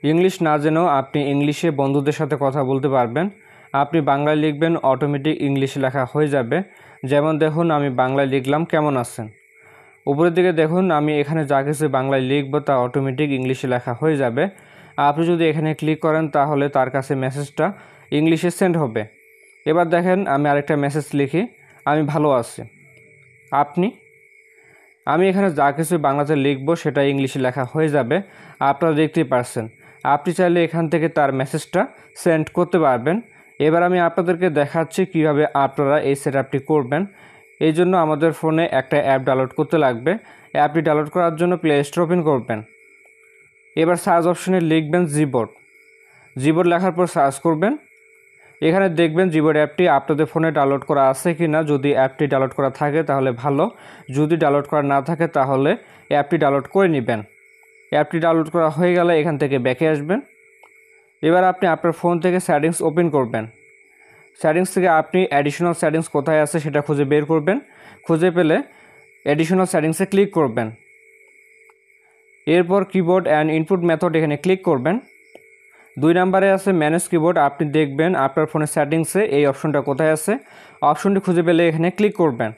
English না জেনেও আপনি ইংলিশে বন্ধুদের সাথে কথা বলতে পারবেন। আপনি বাংলায় লিখবেন, অটোমেটিক ইংলিশে লেখা হয়ে যাবে। যেমন দেখুন, আমি বাংলায় লিখলাম কেমন আছেন। উপরের দিকে দেখুন, আমি এখানে যা কিছু বাংলায় লিখব তা অটোমেটিক ইংলিশে লেখা হয়ে যাবে। আপনি যদি এখানে ক্লিক করেন তাহলে তার কাছে মেসেজটা ইংলিশে সেন্ড হবে। এবার দেখেন, আমি আরেকটা মেসেজ লিখি, আমি ভালো আছি। আমি এখানে যা কিছু বাংলাতে লিখব সেটা ইংলিশে লেখা হয়ে যাবে। আপনারা দেখতেই পারছেন। আপনি চাইলে এখান থেকে তার মেসেজটা সেন্ড করতে পারবেন। এবার আমি আপনাদেরকে দেখাচ্ছি কিভাবে আপনারা এই সেটআপটি করবেন। এই জন্য আমাদের ফোনে একটা অ্যাপ ডাউনলোড করতে লাগবে। অ্যাপটি ডাউনলোড করার জন্য প্লে স্টোর ওপেন করবেন। এবার সার্চ অপশনে লিখবেন জিবোর্ড লেখার পর সার্চ করবেন। এখানে দেখবেন জিবোর্ড অ্যাপটি আপনাদের ফোনে ডাউনলোড করা আছে কি না। যদি অ্যাপটি ডাউনলোড করা থাকে তাহলে ভালো, যদি ডাউনলোড করা না থাকে তাহলে অ্যাপটি ডাউনলোড করে নেবেন। অ্যাপটি ডাউনলোড করা হয়ে গেলে এখান থেকে ব্যাকে আসবেন। এবার আপনি আপনার ফোন থেকে সেটিংস ওপেন করবেন। সেটিংস থেকে আপনি অ্যাডিশনাল সেটিংস কোথায় আছে সেটা খুঁজে বের করবেন। খুঁজে পেলে অ্যাডিশনাল সেটিংসে ক্লিক করবেন। এরপর কিবোর্ড অ্যান্ড ইনপুট মেথড এখানে ক্লিক করবেন। 2 নম্বরে আছে ম্যানেজ কিবোর্ড। আপনি দেখবেন আপনার ফোনের সেটিংসে এই অপশনটা কোথায় আছে। অপশনটি খুঁজে পেলে এখানে ক্লিক করবেন।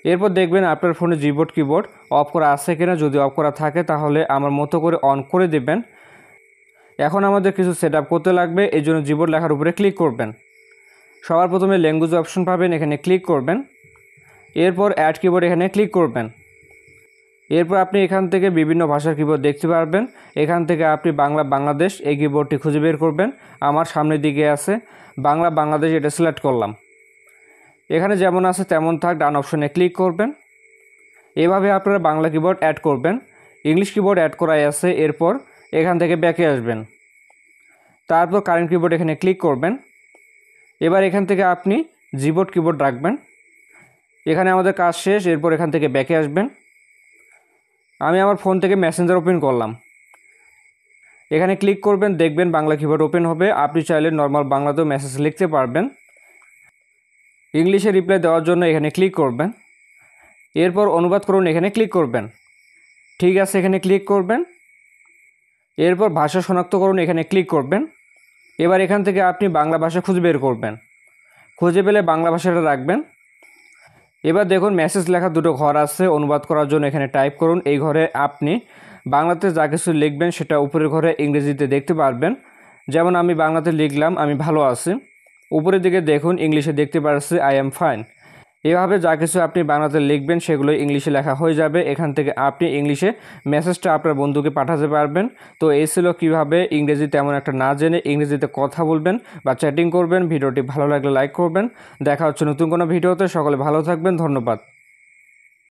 এরপর দেখবেন আপনার ফোনে কিবোর্ড অফ করা আছে কিনা। যদি অফ করা থাকে তাহলে আমার মতো করে অন করে দেবেন। এখন আমাদের কিছু সেটআপ করতে লাগবে, এই জন্য জিবোর্ড লেখার উপরে ক্লিক করবেন। সবার প্রথমে ল্যাঙ্গুয়েজ অপশন পাবেন, এখানে ক্লিক করবেন। এরপর অ্যাড কিবোর্ড এখানে ক্লিক করবেন। এরপর আপনি এখান থেকে বিভিন্ন ভাষার কিবোর্ড দেখতে পারবেন। এখান থেকে আপনি বাংলাদেশ এই কিবোর্ডটি খুঁজে বের করবেন। আমার সামনের দিকে আছে বাংলাদেশ, এটা সিলেক্ট করলাম। এখানে যেমন আছে তেমন থাক, ডান অপশনে ক্লিক করবেন। এভাবে আপনারা বাংলা কিবোর্ড অ্যাড করবেন। ইংলিশ কিবোর্ড অ্যাড করাই আছে। এরপর এখান থেকে ব্যাকে আসবেন। তারপর কারেন্ট কিবোর্ড এখানে ক্লিক করবেন। এবার এখান থেকে আপনি কিবোর্ড রাখবেন। এখানে আমাদের কাজ শেষ। এরপর এখান থেকে ব্যাকে আসবেন। আমি আমার ফোন থেকে মেসেঞ্জার ওপেন করলাম। এখানে ক্লিক করবেন, দেখবেন বাংলা কিবোর্ড ওপেন হবে। আপনি চাইলে নর্মাল বাংলাতেও মেসেজ লিখতে পারবেন। ইংলিশে রিপ্লাই দেওয়ার জন্য এখানে ক্লিক করবেন। এরপর অনুবাদ করুন এখানে ক্লিক করবেন। ঠিক আছে, এখানে ক্লিক করবেন। এরপর ভাষা শনাক্তকরণ এখানে ক্লিক করবেন। এবার এখান থেকে আপনি বাংলা ভাষা খুঁজে বের করবেন। খুঁজে পেলে বাংলা ভাষাটা রাখবেন। এবার দেখুন মেসেজ লেখা দুটো ঘর আছে। অনুবাদ করার জন্য এখানে টাইপ করুন। এই ঘরে আপনি বাংলাতে যা কিছু লিখবেন সেটা উপরের ঘরে ইংরেজিতে দেখতে পারবেন। যেমন আমি বাংলাতে লিখলাম আমি ভালো আছি। উপরের দিকে দেখুন ইংলিশে দেখতে পাচ্ছি আই এম ফাইন। এভাবে যা কিছু আপনি বাংলাতে লিখবেন সেগুলো ইংলিশে লেখা হয়ে যাবে। এখান থেকে আপনি ইংলিশে মেসেজটা আপনার বন্ধুকে পাঠাতে পারবেন। তো এই ছিল কীভাবে ইংরেজি তেমন একটা না জেনে ইংরেজিতে কথা বলবেন বা চ্যাটিং করবেন। ভিডিওটি ভালো লাগলে লাইক করবেন। দেখা হচ্ছে নতুন কোনো ভিডিওতে। সকলে ভালো থাকবেন। ধন্যবাদ।